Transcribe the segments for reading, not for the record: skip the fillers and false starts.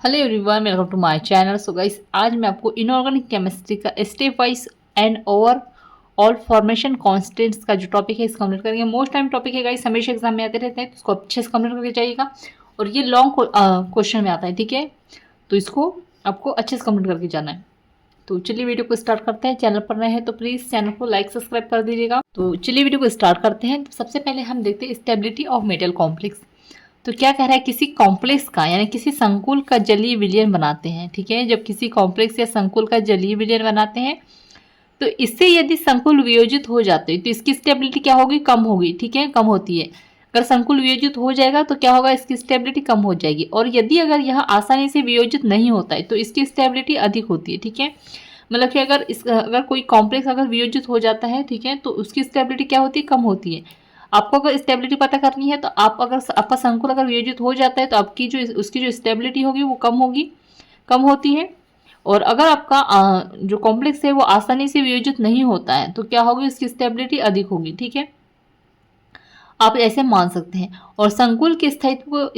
Hello everyone, welcome to my channel. So guys, आज मैं आपको इनऑर्गेनिक केमिस्ट्री का step wise and over all formation constants का जो टॉपिक है इसको कंप्लीट करेंगे। मोस्ट टाइम टॉपिक है गाइस, हमेशा एग्जाम में आते रहते हैं, तो इसको अच्छे से कंप्लीट करके जाइएगा। और ये लॉन्ग क्वेश्चन में आता है, ठीक है, तो इसको आपको अच्छे से कंप्लीट करके जाना है। तो चलिए वीडियो को स्टार्ट करते हैं। चैनल पर नए हैं तो प्लीज़ चैनल को लाइक सब्सक्राइब कर दीजिएगा। तो चलिए वीडियो को स्टार्ट करते हैं। तो सबसे पहले हम देखते हैं स्टेबिलिटी ऑफ मेटल कॉम्प्लेक्स। तो क्या कह रहा है, किसी कॉम्प्लेक्स का यानी किसी संकुल का जलीय विलयन बनाते हैं, ठीक है। जब किसी कॉम्प्लेक्स या संकुल का जलीय विलयन बनाते हैं तो इससे यदि संकुल वियोजित हो जाते हैं तो इसकी स्टेबिलिटी क्या होगी, कम होगी, ठीक है, कम होती है। अगर संकुल वियोजित हो जाएगा तो क्या होगा, इसकी स्टेबिलिटी कम हो जाएगी। और यदि अगर यह आसानी से वियोजित नहीं होता है तो इसकी स्टेबिलिटी अधिक होती है, ठीक है। मतलब कि अगर कोई कॉम्प्लेक्स अगर वियोजित हो जाता है, ठीक है, तो उसकी स्टेबिलिटी क्या होती है, कम होती है। आपको अगर स्टेबिलिटी पता करनी है तो आप अगर आपका संकुल अगर वियोजित हो जाता है तो आपकी जो उसकी जो स्टेबिलिटी होगी वो कम होगी, कम होती है। और अगर आपका जो कॉम्प्लेक्स है वो आसानी से वियोजित नहीं होता है तो क्या होगी, उसकी स्टेबिलिटी अधिक होगी, ठीक है। आप ऐसे मान सकते हैं। और संकुल के स्थायित्व को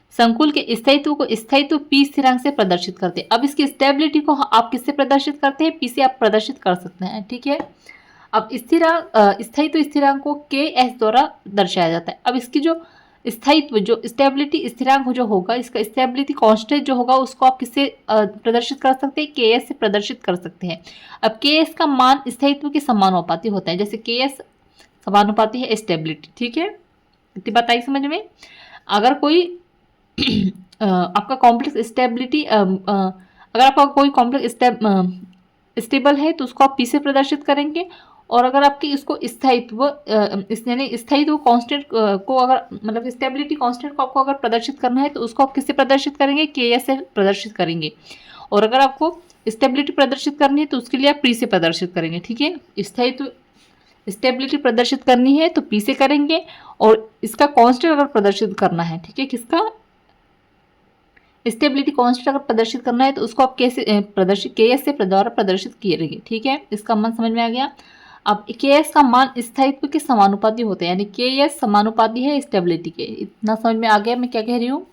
संकुल के स्थायित्व को स्थायित्व पी स्थिरांक से प्रदर्शित करते हैं। अब इसकी स्टेबिलिटी को आप किससे प्रदर्शित करते हैं, पी से आप प्रदर्शित कर सकते हैं, ठीक है। अब स्थायित्व स्थिरांक को के एस द्वारा दर्शाया जाता है। अब इसकी जो स्थायित्व जो स्टेबिलिटी स्थिरांक जो होगा, इसका स्टेबिलिटी कांस्टेंट जो होगा उसको आप किससे प्रदर्शित कर सकते हैं, के एस से प्रदर्शित कर सकते हैं। अब के एस का मान स्थायित्व के समानुपाती होता है, जैसे के एस समानुपाती है स्टेबिलिटी, ठीक है। इतनी बात आई समझ में। अगर कोई आपका कॉम्प्लेक्स स्टेबिलिटी अगर आपका कोई कॉम्प्लेक्स स्टेबल है तो उसको आप पी से प्रदर्शित करेंगे। और अगर आपकी इसको स्थायित्व यानी स्थायित्व कांस्टेंट को अगर मतलब स्टेबिलिटी कांस्टेंट को आपको अगर प्रदर्शित करना है तो उसको आप किससे प्रदर्शित करेंगे, के एस से प्रदर्शित करेंगे। और अगर आपको स्टेबिलिटी प्रदर्शित करनी है तो उसके लिए आप पी से प्रदर्शित करेंगे, ठीक है। स्थायित्व स्टेबिलिटी प्रदर्शित करनी है तो पी से करेंगे। और इसका कांस्टेंट अगर प्रदर्शित करना है, ठीक है, किसका स्टेबिलिटी कांस्टेंट अगर प्रदर्शित करना है तो उसको आप कैसे प्रदर्शित के एस से द्वारा प्रदर्शित किए रहेंगे, ठीक है। इसका मान समझ में आ गया। अब के एस का मान स्थायित्व के समानुपाती होते हैं, यानी के एस समानुपाती है स्टेबिलिटी के। इतना समझ में आ गया मैं क्या कह रही हूँ।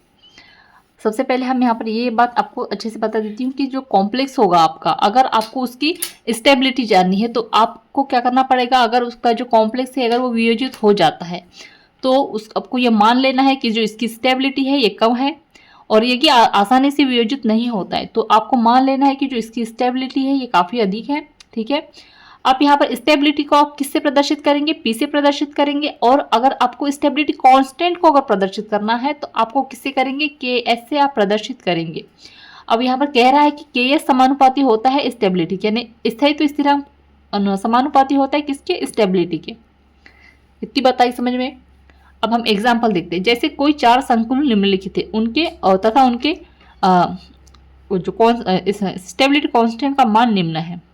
सबसे पहले हम यहाँ पर ये बात आपको अच्छे से बता देती हूँ कि जो कॉम्प्लेक्स होगा आपका, अगर आपको उसकी स्टेबिलिटी जाननी है तो आपको क्या करना पड़ेगा, अगर उसका जो कॉम्प्लेक्स है अगर वो वियोजित हो जाता है तो उस आपको ये मान लेना है कि जो इसकी स्टेबिलिटी है ये कम है। और ये कि आसानी से वियोजित नहीं होता है तो आपको मान लेना है कि जो इसकी स्टेबिलिटी है ये काफ़ी अधिक है, ठीक है। आप यहाँ पर स्टेबिलिटी को आप किससे प्रदर्शित करेंगे, पी से प्रदर्शित करेंगे। और अगर आपको स्टेबिलिटी कांस्टेंट को अगर प्रदर्शित करना है तो आपको किससे करेंगे, के एस से आप प्रदर्शित करेंगे। अब यहाँ पर कह रहा है कि के एस समानुपाती होता है स्टेबिलिटी के, यानी स्थायित्व स्थिरांक समानुपाती होता है किसके, स्टेबिलिटी के। इतनी बताई समझ में। अब हम एग्जाम्पल देखते हैं। जैसे कोई चार संकुल निम्नलिखित थे, उनके तथा उनके जो स्टेबिलिटी कांस्टेंट का मान निम्न है।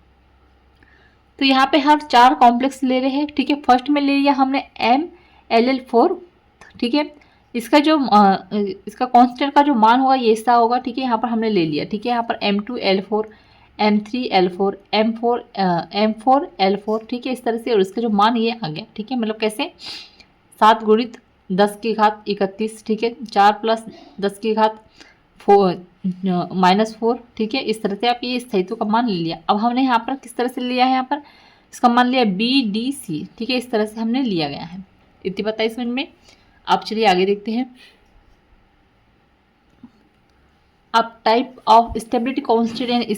तो यहाँ पे हर चार कॉम्प्लेक्स ले रहे हैं, ठीक है। फर्स्ट में ले लिया हमने MLL4, ठीक है। इसका जो इसका कांस्टेंट का जो मान होगा ये ऐसा होगा, ठीक है। यहाँ पर हमने ले लिया, ठीक है। यहाँ पर M2L4, M3L4, M4L4, ठीक है, इस तरह से। और इसका जो मान ये आ गया, ठीक है। मतलब कैसे, 7 गुणित 10 की घात 31, ठीक है, 4 प्लस 10 की घात -4, ठीक है। इस तरह से आप ये स्थायित्व का मान ले लिया। अब हमने यहाँ पर किस तरह से लिया है, यहाँ पर इसका मान लिया BDC, ठीक है, इस तरह से हमने लिया गया है। इतनी बताइए समझ में। आप चलिए आगे देखते हैं। अब टाइप ऑफ स्टेबिलिटी कांस्टेंट यानी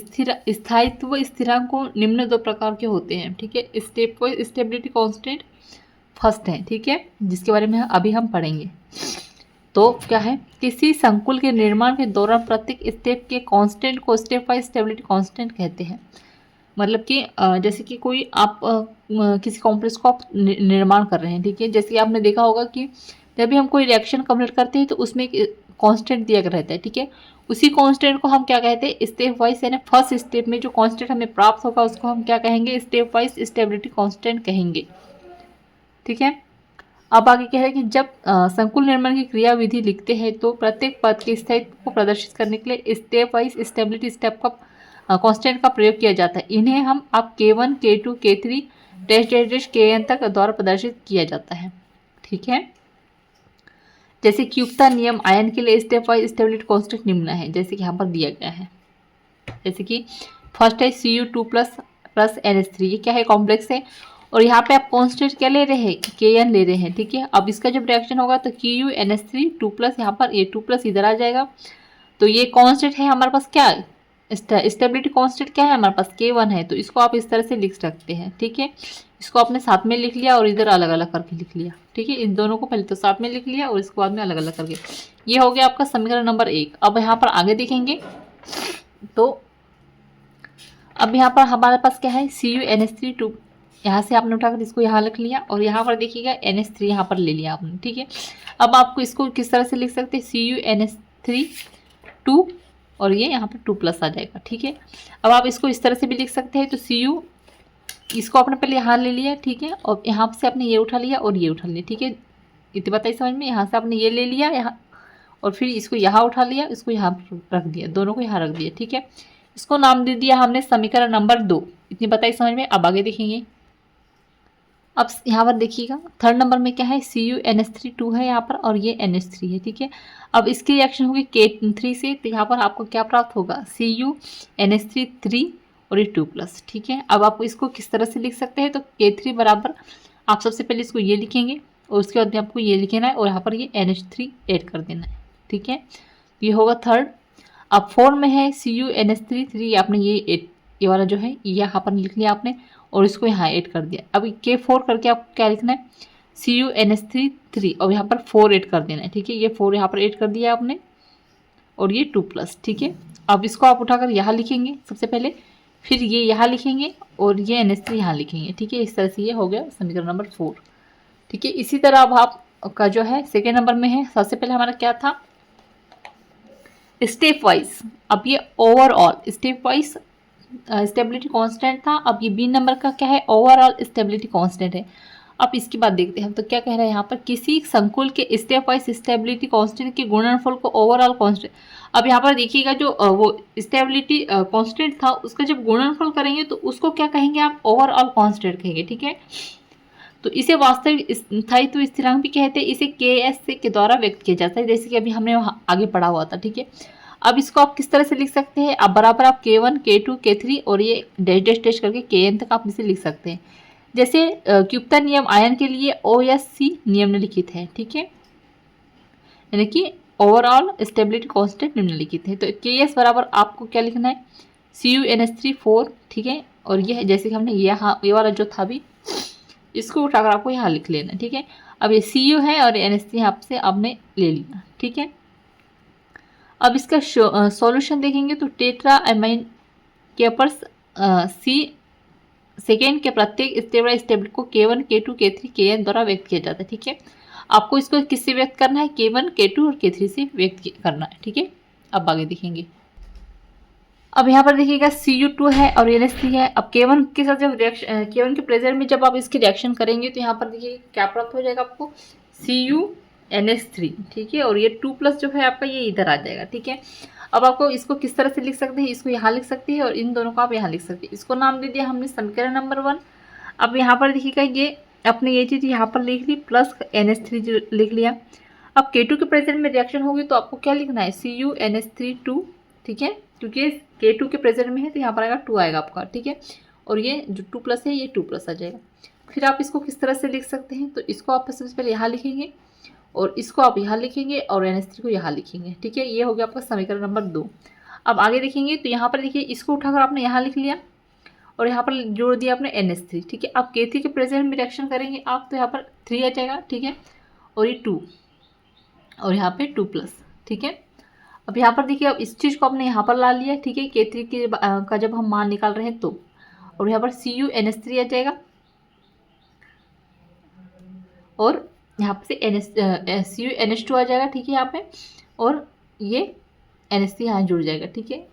स्थायित्व स्थिरांक को निम्न दो प्रकार के होते हैं, ठीक है। स्टेबिलिटी कांस्टेंट फर्स्ट है, ठीक है, जिसके बारे में अभी हम पढ़ेंगे। तो क्या है, किसी संकुल के निर्माण के दौरान प्रत्येक स्टेप के कांस्टेंट को स्टेप वाइज स्टेबिलिटी कांस्टेंट कहते हैं। मतलब कि जैसे कि कोई आप किसी कॉम्प्लेक्स को आप निर्माण कर रहे हैं, ठीक है। जैसे कि आपने देखा होगा कि जब भी हम कोई रिएक्शन कंप्लीट करते हैं तो उसमें एक कांस्टेंट दिया रहता है, ठीक है। उसी कांस्टेंट को हम क्या कहते हैं, स्टेप वाइज, यानी फर्स्ट स्टेप में जो कांस्टेंट हमें प्राप्त होगा उसको हम क्या कहेंगे, स्टेप वाइज स्टेबिलिटी कांस्टेंट कहेंगे, ठीक है। अब आगे क्या है कि जब संकुल निर्माण की क्रियाविधि लिखते हैं तो प्रत्येक पद के स्थायित्व को प्रदर्शित करने के लिए स्टेप वाइज स्टेबिलिटी स्टेप का कांस्टेंट का प्रयोग किया जाता है। इन्हें हम अब K1, K2, K3 dash dash dash Kn तक द्वारा प्रदर्शित किया जाता है, ठीक है। जैसे क्यूबता नियम आयन के लिए स्टेप वाइज स्टेबिलिटी कांस्टेंट निम्न है, जैसे कि यहाँ पर दिया गया है। जैसे कि फर्स्ट है Cu2 प्लस NH3, ये क्या है, कॉम्प्लेक्स है, और यहाँ पे आप कांस्टेंट क्या ले रहे हैं, Kn ले रहे हैं, ठीक है। अब इसका जब रिएक्शन होगा तो KuNH3 2 प्लस, यहाँ पर ये 2 प्लस इधर आ जाएगा, तो ये कांस्टेंट है हमारे पास, क्या स्टेबिलिटी कांस्टेंट क्या है हमारे पास, K1 है, तो इसको आप इस तरह से लिख सकते हैं, ठीक है। इसको आपने साथ में लिख लिया और इधर अलग अलग करके लिख लिया, ठीक है। इन दोनों को पहले तो साथ में लिख लिया और इसको बाद में अलग अलग करके, ये हो गया आपका समीकरण नंबर 1। अब यहाँ पर आगे देखेंगे तो अब यहाँ पर हमारे पास क्या है, CuNH3 2, यहाँ से आपने उठाकर इसको यहाँ लिख लिया और यहाँ पर देखिएगा NH3 यहाँ पर ले लिया आपने, ठीक है। अब आपको इसको किस तरह से लिख सकते हैं, CuNH3 2 और ये यहाँ पर 2 प्लस आ जाएगा, ठीक है। अब आप इसको इस तरह से भी लिख सकते हैं, तो Cu इसको आपने पहले यहाँ ले लिया, ठीक है, और यहाँ से आपने ये उठा लिया और ये उठा लिया, ठीक है। इतनी बताइए समझ में, यहाँ से आपने ये ले लिया यहाँ और फिर इसको यहाँ उठा लिया, इसको यहाँ रख दिया, दोनों को यहाँ रख दिया, ठीक है। इसको नाम दे दिया हमने समीकरण नंबर 2। इतनी बताई समझ में। अब आगे देखेंगे, अब यहाँ पर देखिएगा थर्ड नंबर में क्या है, CuNH3 2 है यहाँ पर और ये NH3 है, ठीक है। अब इसकी रिएक्शन होगी K3 से, तो यहाँ पर आपको क्या प्राप्त होगा, CuNH3 3 और ये 2 प्लस, ठीक है। अब आप इसको किस तरह से लिख सकते हैं, तो K3 बराबर आप सबसे पहले इसको ये लिखेंगे और उसके बाद में आपको ये लिखना है और यहाँ पर ये NH3 ऐड कर देना है, ठीक है। ये होगा थर्ड। अब 4 में है CuNH3 3, आपने ये वाला जो है ये यहाँ पर लिख लिया आपने और इसको यहाँ ऐड कर दिया। अब K4 करके आपको क्या लिखना है, CuNH3 3 और यहाँ पर 4 ऐड कर देना है, ठीक है। ये 4 यहाँ पर ऐड कर दिया आपने और ये 2 प्लस, ठीक है। अब इसको आप उठाकर यहाँ लिखेंगे सबसे पहले, फिर ये यहाँ लिखेंगे और ये NH3 यहाँ लिखेंगे, ठीक है। इस तरह से ये हो गया समीकरण नंबर 4, ठीक है। इसी तरह अब आपका जो है सेकेंड नंबर में है, सबसे पहले हमारा क्या था, स्टेप वाइज। अब ये overall step wise stability constant था, अब ये बी नंबर का क्या है, ओवरऑल स्टेबिलिटी कांस्टेंट है। अब इसकी बात देखते हैं हम, तो क्या कह रहा है यहाँ पर, किसी संकुल के स्टेप वाइज स्टेबिलिटी कांस्टेंट के गुणनफल को ओवरऑल कांस्टेंट। अब यहाँ पर देखिएगा जो वो स्टेबिलिटी कांस्टेंट था उसका जब गुणनफल करेंगे तो उसको क्या कहेंगे आप, ओवरऑल कांस्टेंट कहेंगे, ठीक है। तो इसे वास्तविक स्थायित्व स्थिरांक भी कहते हैं, इसे Ks के द्वारा व्यक्त किया जाता है, जैसे कि अभी हमने वहाँ आगे पढ़ा हुआ था, ठीक है। अब इसको आप किस तरह से लिख सकते हैं, अब बराबर आप K1 K2 K3 और ये डैश डैश डैश करके Kn तक आप इसे लिख सकते हैं। जैसे क्यूबता नियम आयन के लिए OSC नियम निम्नलिखित है, ठीक है, यानी कि ओवरऑल स्टेबिलिटी कांस्टेंट निम्नलिखित है। तो Ks बराबर आपको क्या लिखना है, CuNH3 4, ठीक है, और ये जैसे कि हमने ये वाला जो था अभी इसको उठाकर आपको यहाँ लिख लेना, ठीक है। अब ये Cu है और NH3 यहाँ से आपने ले लिया, ठीक है। अब इसका सॉल्यूशन देखेंगे तो tetra amine keepers C second के प्रत्येक स्टेबल को K1 K2 K3 Kn द्वारा व्यक्त किया जाता है, ठीक है। आपको इसको किससे व्यक्त करना है, K1 K2 और K3 से व्यक्त करना है, ठीक है। अब आगे देखेंगे, अब यहाँ पर देखिएगा Cu2 है और NH3 है। अब K1 के साथ जब रिएक्शन K1 के प्रेजेंट में जब आप इसकी रिएक्शन करेंगे तो यहाँ पर देखिए क्या प्राप्त हो जाएगा आपको, CuNH3, ठीक है, और ये 2 प्लस जो है आपका ये इधर आ जाएगा, ठीक है। अब आपको इसको किस तरह से लिख सकते हैं, इसको यहाँ लिख सकते हैं और इन दोनों को आप यहाँ लिख सकते हैं। इसको नाम दे दिया हमने समीकरण नंबर 1। अब यहाँ पर देखिएगा ये अपने ये चीज़ यहाँ पर लिख ली प्लस NH3 लिख लिया। अब K2 के प्रेजेंट में रिएक्शन होगी तो आपको क्या लिखना है, CuNH3 2, ठीक है, क्योंकि K2 के प्रेजेंट में है तो यहाँ पर आएगा 2 आएगा आपका, ठीक है, और ये जो 2 प्लस है ये 2 प्लस आ जाएगा। फिर आप इसको किस तरह से लिख सकते हैं, तो इसको आप सबसे पहले यहाँ लिखेंगे और इसको आप यहाँ लिखेंगे और NH3 को यहाँ लिखेंगे, ठीक है। ये हो गया आपका समीकरण नंबर 2। अब आगे देखेंगे तो यहाँ पर देखिए इसको उठाकर आपने यहाँ लिख लिया और यहाँ पर जोड़ दिया आपने NH3, ठीक है। अब K3 के प्रेजेंट में रिएक्शन करेंगे आप तो यहाँ पर 3 आ जाएगा, ठीक है, और ये 2 और यहाँ पे 2 प्लस, ठीक है। अब यहाँ पर देखिए अब इस चीज़ को आपने यहाँ पर ला लिया, ठीक है, K3 का जब हम मान निकाल रहे हैं तो, और यहाँ पर CuNH3 आ जाएगा और यहाँ से CuNH2 आ जाएगा, ठीक है, यहाँ पे, और ये NH3 यहाँ जुड़ जाएगा, ठीक है।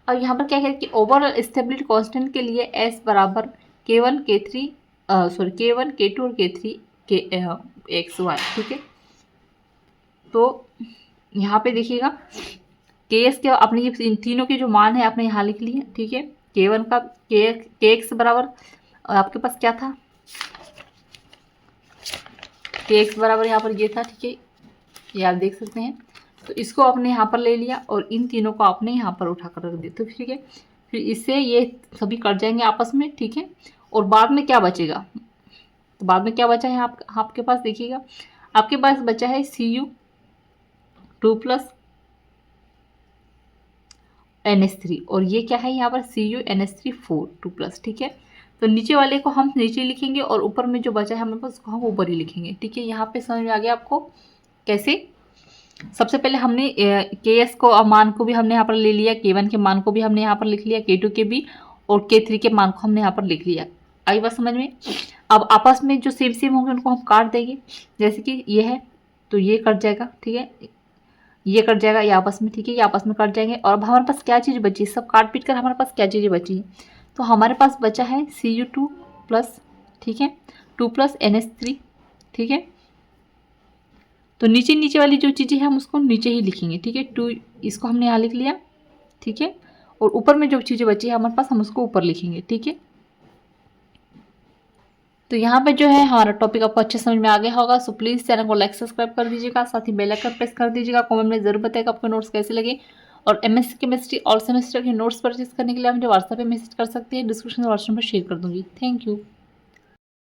अब यहाँ पर क्या है कि ओवरऑल स्टेबिलिटी कांस्टेंट के लिए S बराबर K1 K2 और K3 XY, ठीक है। तो यहाँ पे देखिएगा Ks के आपने ये इन तीनों के जो मान है आपने यहाँ लिख लिए, ठीक है। K1 का Kx बराबर आपके पास क्या था, Kx बराबर यहाँ पर ये था, ठीक है, ये आप देख सकते हैं। तो इसको आपने यहाँ पर ले लिया और इन तीनों को आपने यहाँ पर उठा कर रख दिया। तो ठीक है, फिर इससे ये सभी कट जाएंगे आपस में, ठीक है। और बाद में क्या बचेगा, तो बाद में क्या बचा है आपके पास, देखिएगा आपके पास बचा है Cu2 + NH3 और ये क्या है यहाँ पर CuNH3 2+, ठीक है। तो नीचे वाले को हम नीचे लिखेंगे और ऊपर में जो बचा है हमारे पास उसको हम ऊपर ही लिखेंगे, ठीक है। यहाँ पे समझ में आ गया आपको कैसे। सबसे पहले हमने Ks को मान को भी हमने यहाँ पर ले लिया, K1 के मान को भी हमने यहाँ पर लिख लिया, K2 के भी, और K3 के मान को हमने यहाँ पर लिख लिया। आई बात समझ में। अब आपस में जो सेम होंगे उनको हम काट देंगे, जैसे कि ये है तो ये कट जाएगा, ठीक है, ये कट जाएगा, ये आपस में, ठीक है, ये आपस में कट जाएंगे। और अब हमारे पास क्या चीज़ बची, सब काट पीट कर हमारे पास क्या चीज़ें बची है, तो हमारे पास बचा है Cu2+, ठीक है, 2+ NH3, ठीक है। तो नीचे वाली जो चीज़ें हैं हम उसको नीचे ही लिखेंगे, ठीक है। 2 इसको हमने यहाँ लिख लिया, ठीक है, और ऊपर में जो चीज़ें बची है हमारे पास हम उसको ऊपर लिखेंगे, ठीक है। तो यहाँ पे जो है हमारा टॉपिक आपको अच्छे समझ में आ गया होगा। सो प्लीज़ चैनल को लाइक सब्सक्राइब कर दीजिएगा, साथ ही बेल आइकन प्रेस कर दीजिएगा। कमेंट में जरूर बताइएगा आपको नोट्स कैसे लगे। और MSc केमिस्ट्री ऑल सेमेस्टर के नोट्स परचेज करने के लिए आप मुझे व्हाट्सएप पे मैसेज कर सकते हैं, डिस्क्रिप्शन में व्हाट्सएप पर शेयर कर दूँगी। Thank you.